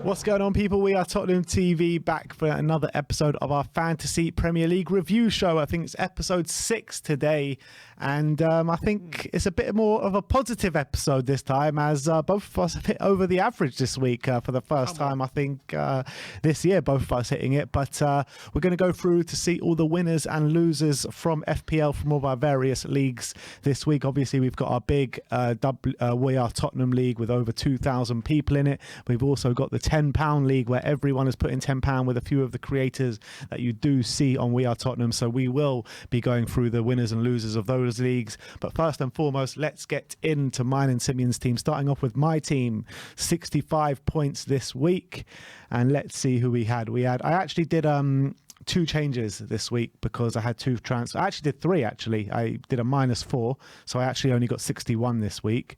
What's going on, people? We are Tottenham TV, back for another episode of our Fantasy Premier League review show. I think it's episode 6 today, and I think it's a bit more of a positive episode this time, as both of us have hit over the average this week for the first time, I think, this year, both of us hitting it. But we're going to go through to see all the winners and losers from FPL from all of our various leagues this week. Obviously, we've got our big We Are Tottenham League with over 2,000 people in it. We've also got the £10 league where everyone has put in £10 with a few of the creators that you do see on We Are Tottenham. So we will be going through the winners and losers of those leagues. But first and foremost, let's get into mine and Simeon's team. Starting off with my team, 65 points this week. And let's see who we had. I actually did 2 changes this week because I had 2 transfers. I actually did 3, actually. I did a -4, so I actually only got 61 this week.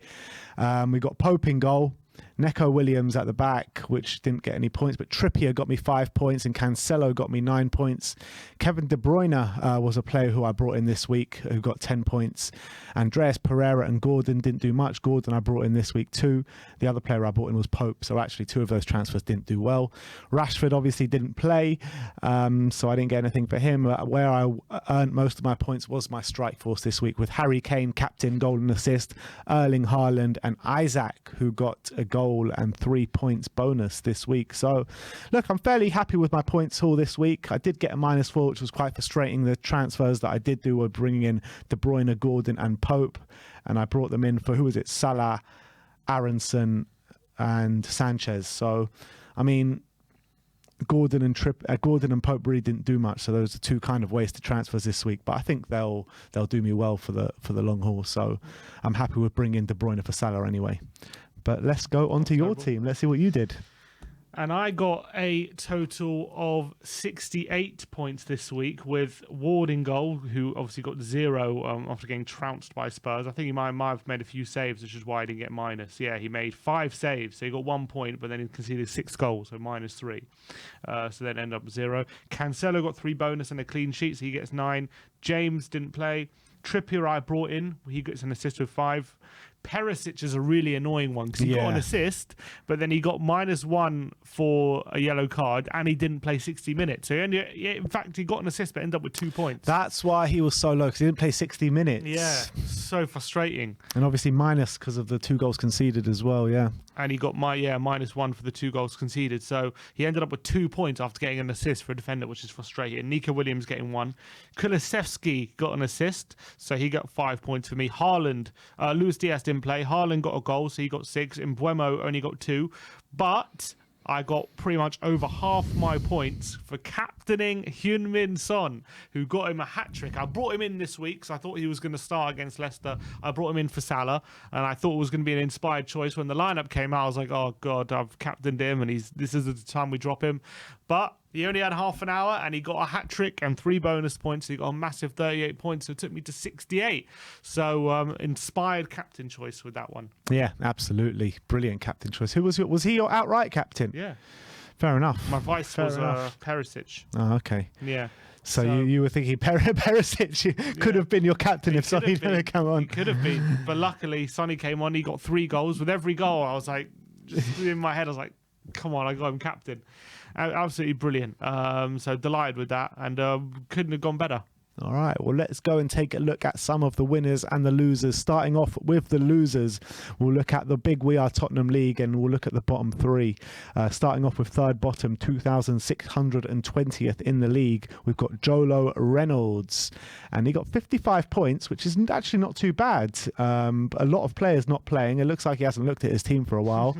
We got Pope in goal. Neco Williams at the back, which didn't get any points, but Trippier got me 5 points and Cancelo got me 9 points. Kevin De Bruyne was a player who I brought in this week who got 10 points. Andreas Pereira and Gordon didn't do much. Gordon I brought in this week too. The other player I brought in was Pope, so actually 2 of those transfers didn't do well. Rashford obviously didn't play, so I didn't get anything for him. Where I earned most of my points was my strike force this week, with Harry Kane, captain, goal and assist, Erling Haaland and Isaac, who got a goal and 3 points bonus this week. So look, I'm fairly happy with my points haul this week. I did get a -4, which was quite frustrating. The transfers that I did do were bringing in De Bruyne, Gordon and Pope, and I brought them in for, who was it, Salah, Aronson and Sanchez. So I mean, Gordon and Pope really didn't do much, so those are 2 kind of wasted transfers this week. But I think they'll do me well for the long haul. So I'm happy with bringing De Bruyne for Salah anyway. But let's go on to your team. Let's see what you did. And I got a total of 68 points this week, with Ward in goal, who obviously got 0 after getting trounced by Spurs. I think he might have made a few saves, which is why he didn't get minus. Yeah, he made 5 saves, so he got 1 point, but then he conceded 6 goals, so -3. So then end up 0. Cancelo got 3 bonus and a clean sheet, so he gets 9. James didn't play. Trippier I brought in. He gets an assist with 5. Perisic is a really annoying one because he got an assist, but then he got -1 for a yellow card, and he didn't play 60 minutes. So in fact, he got an assist, but ended up with 2 points. That's why he was so low, because he didn't play 60 minutes. Yeah, so frustrating. And obviously minus because of the 2 goals conceded as well, yeah. And he got -1 for the 2 goals conceded. So he ended up with 2 points after getting an assist for a defender, which is frustrating. Nico Williams getting 1. Kulusevski got an assist, so he got 5 points for me. Haaland, Luis Diaz didn't play. Haaland got a goal, so he got 6. Mbeumo only got 2. But I got pretty much over half my points for captaining Heung-min Son, who got him a hat-trick. I brought him in this week because I thought he was going to start against Leicester. I brought him in for Salah, and I thought it was going to be an inspired choice. When the lineup came out, I was like, oh, God, I've captained him, and this is the time we drop him. But he only had half an hour, and he got a hat-trick and 3 bonus points. So he got a massive 38 points, so it took me to 68. So inspired captain choice with that one. Yeah, absolutely. Brilliant captain choice. Who was he your outright captain? Yeah. Fair enough. My vice was Perisic. Oh, okay. Yeah. So you were thinking Perisic could have been your captain if Sonny didn't come on. He could have been. But luckily, Sonny came on. He got 3 goals. With every goal, I was like, just in my head, I was like, come on, I got him captain. Absolutely brilliant. So delighted with that, and couldn't have gone better. All right, well, let's go and take a look at some of the winners and the losers. Starting off with the losers, we'll look at the big We Are Tottenham League, and we'll look at the bottom 3. Starting off with third bottom, 2,620th in the league, we've got Jolo Reynolds, and he got 55 points, which is actually not too bad. A lot of players not playing. It looks like he hasn't looked at his team for a while.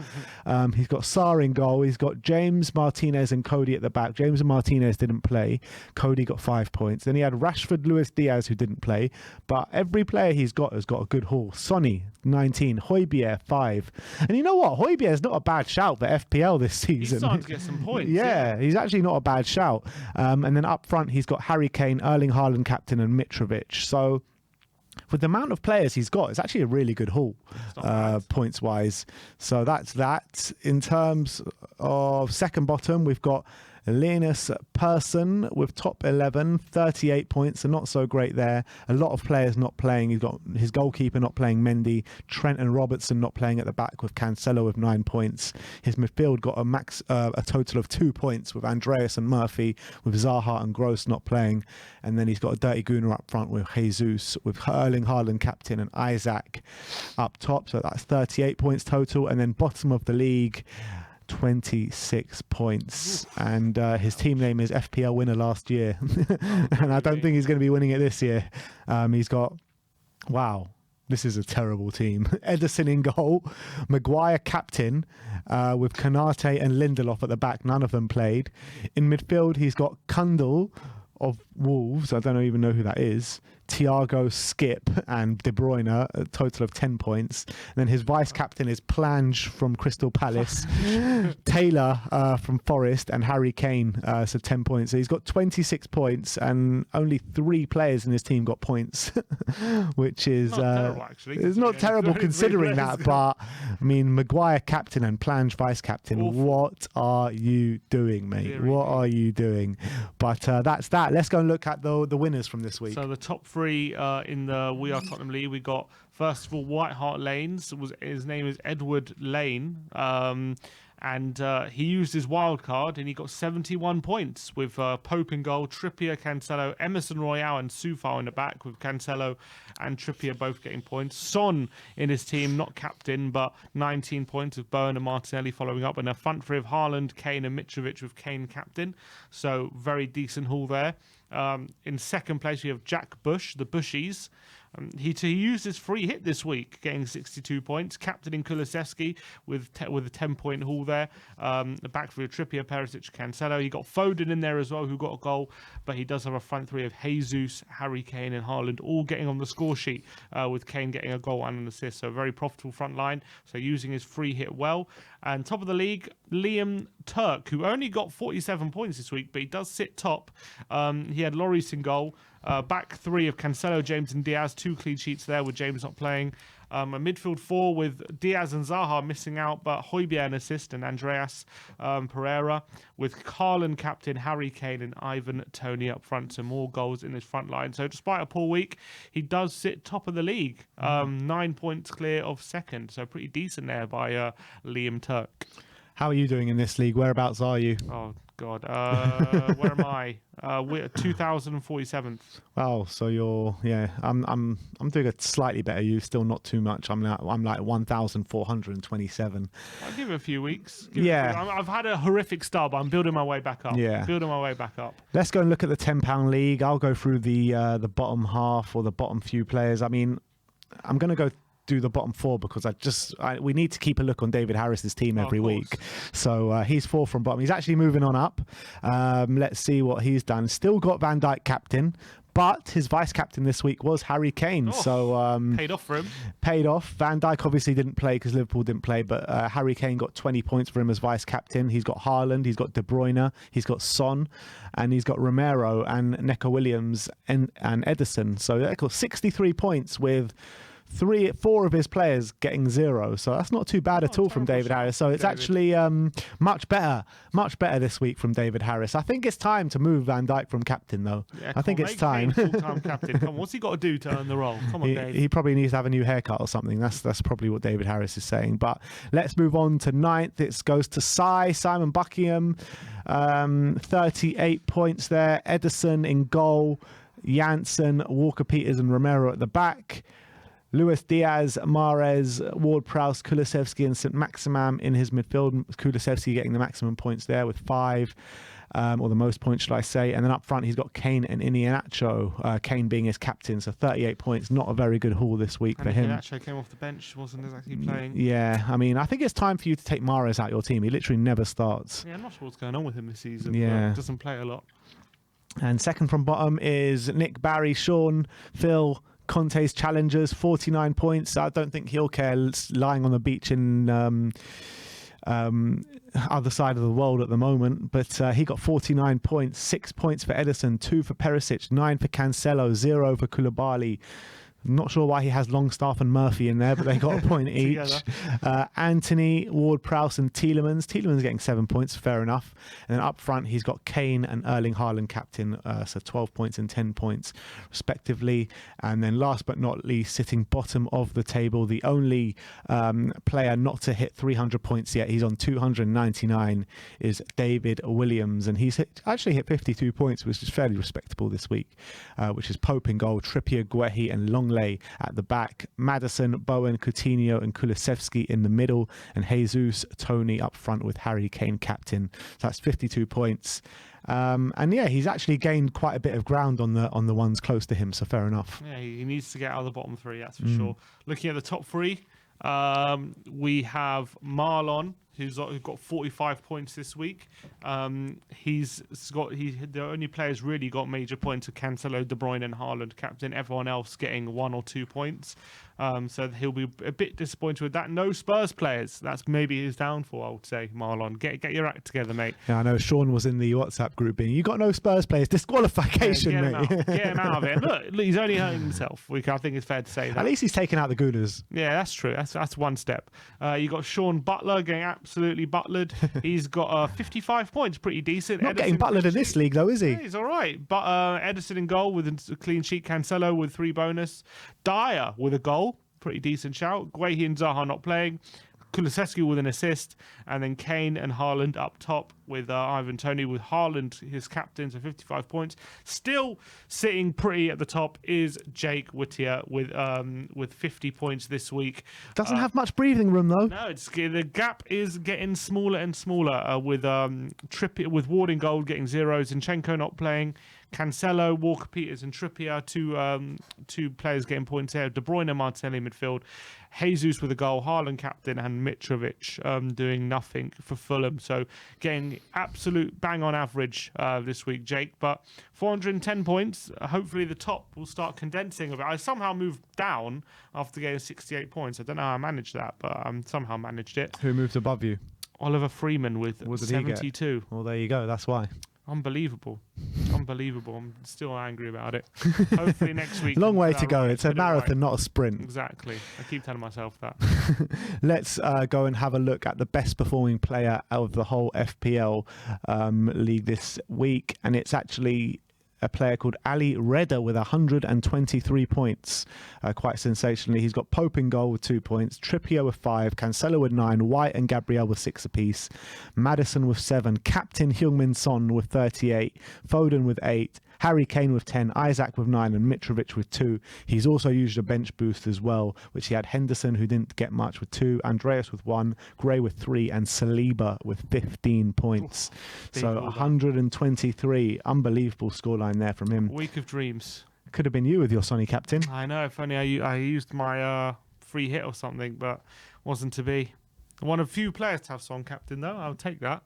He's got Sarr in goal. He's got James, Martinez and Cody at the back. James and Martinez didn't play. Cody got 5 points. Then he had Rashford, Luis Diaz, who didn't play, but every player he's got has got a good haul. Sonny, 19, Højbjerg, 5. And you know what? Højbjerg is not a bad shout for FPL this season. He's starting to get some points. Yeah, he's actually not a bad shout. And then up front, he's got Harry Kane, Erling Haaland captain, and Mitrovic. So with the amount of players he's got, it's actually a really good haul, points-wise. So that's that. In terms of second bottom, we've got Linus Persson with top 11, 38 points, so not so great there. A lot of players not playing. He's got his goalkeeper not playing, Mendy. Trent and Robertson not playing at the back, with Cancelo with 9 points. His midfield got a total of 2 points, with Andreas and Murphy, with Zaha and Gross not playing. And then he's got a dirty gooner up front with Jesus, with Erling Haaland captain and Isaac up top. So that's 38 points total. And then bottom of the league, 26 points, and his team name is FPL winner last year. And I don't think he's going to be winning it this year. He's got, wow, this is a terrible team. Ederson in goal, Maguire captain, with Konate and Lindelof at the back. None of them played. In midfield, he's got Kundal of Wolves. I don't even know who that is. Thiago, Skip and De Bruyne, a total of 10 points. And then his vice captain is Plange from Crystal Palace, Taylor from Forest, and Harry Kane, so 10 points. So he's got 26 points, and only 3 players in his team got points, which is not terrible, actually. It's not terrible considering that, but I mean, Maguire captain and Plange vice captain. Awful. What are you doing, mate? What are you doing? But that's that. Let's go and look at the winners from this week. So the top 3 in the We Are Tottenham League, we got, first of all, White Hart Lanes. His name is Edward Lane, and he used his wild card and he got 71 points, with Pope in goal, Trippier, Cancelo, Emerson Royale and Soufal in the back, with Cancelo and Trippier both getting points. Son in his team, not captain, but 19 points, with Bowen and Martinelli following up, and a front three of Haaland, Kane and Mitrovic, with Kane captain. So very decent haul there. In second place, we have Jack Bush, the Bushies. He used his free hit this week, getting 62 points. Captaining Kulusevski with a 10-point haul there. The back three of Trippier, Perisic, Cancelo. He got Foden in there as well, who got a goal. But he does have a front three of Jesus, Harry Kane and Haaland, all getting on the score sheet, with Kane getting a goal and an assist. So a very profitable front line. So using his free hit well. And top of the league, Liam Turk, who only got 47 points this week, but he does sit top. He had Lloris in goal. Back three of Cancelo, James and Diaz, 2 clean sheets there with James not playing. A midfield 4 with Diaz and Zaha missing out, but Højbjerg an assist, and Andreas Pereira, with Haaland captain, Harry Kane and Ivan Toney up front. Some more goals in his front line. So despite a poor week, he does sit top of the league, 9 points clear of second. So pretty decent there by Liam Turk. How are you doing in this league? Whereabouts are you? Oh God, where am I? We're 2047th. Wow, so you're I'm doing a slightly better. You still not too much. I'm like 1,427. I'll give it a few weeks. I've had a horrific start, but I'm building my way back up. Building my way back up. Let's go and look at the £10 league. I'll go through the bottom half, or the bottom few players. I mean, I'm going to go do the bottom 4 because we need to keep a look on David Harris's team every week. So he's 4 from bottom. He's actually moving on up. Let's see what he's done. Still got Van Dijk captain, but his vice captain this week was Harry Kane. So paid off for him. Paid off. Van Dijk obviously didn't play because Liverpool didn't play, but Harry Kane got 20 points for him as vice captain. He's got Haaland, he's got De Bruyne, he's got Son, and he's got Romero and Neco Williams and Ederson. So they've got 63 points with 4 of his players getting 0, so that's not too bad at all from David Harris. So it's actually much better this week from David Harris. I think it's time to move Van Dijk from captain, though. I think it's time. Full-time captain. Come on, what's he got to do to earn the role? Come on, Dave. He probably needs to have a new haircut or something. That's probably what David Harris is saying. But let's move on to 9th. It goes to Simon Buckingham, 38 points there. Ederson in goal, Janssen, Walker-Peters and Romero at the back. Luis Diaz, Mahrez, Ward-Prowse, Kulusevski and St. Maximam in his midfield. Kulusevski getting the maximum points there with 5, or the most points, should I say. And then up front, he's got Kane and Iheanacho, Kane being his captain. So 38 points, not a very good haul this week for him. Iheanacho came off the bench, wasn't exactly playing. Yeah, I mean, I think it's time for you to take Mahrez out your team. He literally never starts. Yeah, I'm not sure what's going on with him this season. Yeah. Doesn't play a lot. And second from bottom is Nick, Barry, Sean, Phil, Conte's challengers, 49 points. I don't think he'll care lying on the beach in other side of the world at the moment, but he got 49 points, 6 points for Ederson, 2 for Perisic, 9 for Cancelo, 0 for Koulibaly. I'm not sure why he has Longstaff and Murphy in there, but they got a point each. Anthony, Ward-Prowse and Tielemans. Tielemans getting 7 points, fair enough. And then up front, he's got Kane and Erling Haaland captain, so 12 points and 10 points respectively. And then last but not least, sitting bottom of the table, the only player not to hit 300 points yet, he's on 299, is David Williams. And he's actually hit 52 points, which is fairly respectable this week, which is Pope in goal, Trippier, Guehi and Longley at the back, Maddison, Bowen, Coutinho and Kulusevski in the middle, and Jesus, Tony up front with Harry Kane captain. So that's 52 points. And yeah, he's actually gained quite a bit of ground on the ones close to him, so fair enough. Yeah, he needs to get out of the bottom three, that's for sure. Looking at the top three, we have Marlon, who's got 45 points this week. The only players really got major points are Cancelo, De Bruyne and Haaland captain. Everyone else getting 1 or 2 points. So he'll be a bit disappointed with that. No Spurs players. That's maybe his downfall, I would say, Marlon. Get your act together, mate. Yeah, I know Sean was in the WhatsApp group being, you got no Spurs players. Disqualification, mate. Get him out of it. Look, he's only hurting himself. I think it's fair to say that. At least he's taken out the Gooners. Yeah, that's true. That's one step. You got Sean Butler getting absolutely butlered. He's got 55 points, pretty decent. Not getting butlered in this league, though, is he? Yeah, he's all right. But Ederson in goal with a clean sheet. Cancelo with 3 bonus. Dyer with a goal. Pretty decent shout. Guehi and Zaha not playing. Kulusevski with an assist, and then Kane and Haaland up top with Ivan Toney, with Haaland his captain, so 55 points. Still sitting pretty at the top is Jake Whittier with 50 points this week. Doesn't have much breathing room though. No, the gap is getting smaller and smaller with Trippier, with Ward in goal getting 0, Zinchenko not playing. Cancelo, Walker Peters and Trippier, two players getting points here. De Bruyne and Martinelli midfield. Jesus with a goal, Haaland captain, and Mitrovic doing nothing for Fulham. So getting absolute bang on average this week, Jake. But 410 points. Hopefully the top will start condensing a bit. I somehow moved down after getting 68 points. I don't know how I managed that, but I somehow managed it. Who moved above you? Oliver Freeman with 72. Well, there you go. That's why. Unbelievable. I'm still angry about it. Hopefully next week. Long way to go. It's a marathon, not a sprint. Exactly. I keep telling myself that. Let's go and have a look at the best performing player out of the whole FPL league this week. And it's actually a player called Ali Reda with 123 points. Quite sensationally. He's got Pope in goal with 2 points, Trippier with 5, Cancelo with 9, White and Gabriel with 6 apiece, Maddison with 7, Captain Heung-min Son with 38, Foden with 8, Harry Kane with 10, Isaac with 9 and Mitrovic with 2. He's also used a bench boost as well, which he had Henderson, who didn't get much, with 2, Andreas with 1, Gray with 3 and Saliba with 15 points. So 123. Unbelievable scoreline there from him. Week of dreams. Could have been you with your Sonny captain. I know, if only I used my free hit or something, but wasn't to be. One of few players to have Son captain, though. I'll take that.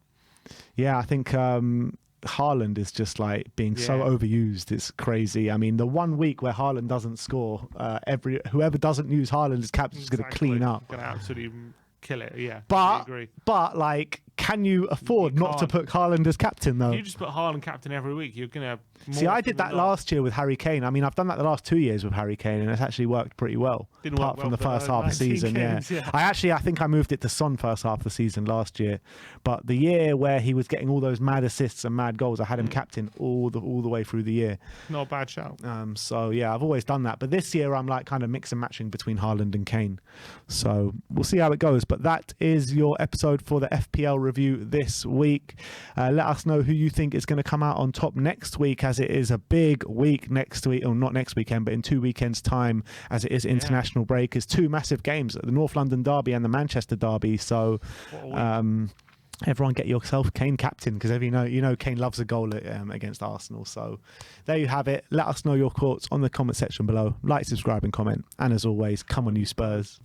Yeah, I think Haaland is just like being so overused. It's crazy. I mean, the 1 week where Haaland doesn't score, whoever doesn't use Haaland as captain is going to clean up. Going to absolutely kill it. Yeah, but I agree. But like, can you afford not to put Haaland as captain though? If you just put Haaland captain every week, you're going to. See, I did that last year with Harry Kane. I mean, I've done that the last 2 years with Harry Kane, and it's actually worked pretty well. Apart from the first half of the season, games, yeah. I think I moved it to Son first half of the season last year, but the year where he was getting all those mad assists and mad goals, I had him captain all the way through the year. Not a bad shout. So yeah, I've always done that, but this year I'm like kind of mix and matching between Haaland and Kane. So we'll see how it goes. But that is your episode for the FPL review this week. Let us know who you think is going to come out on top next week, as it is a big week next week, or not next weekend, but in 2 weekends' time, as it is international break. It's 2 massive games, the North London Derby and the Manchester Derby. So everyone get yourself Kane captain, because you know Kane loves a goal against Arsenal. So there you have it. Let us know your thoughts on the comment section below. Like, subscribe and comment. And as always, come on you Spurs.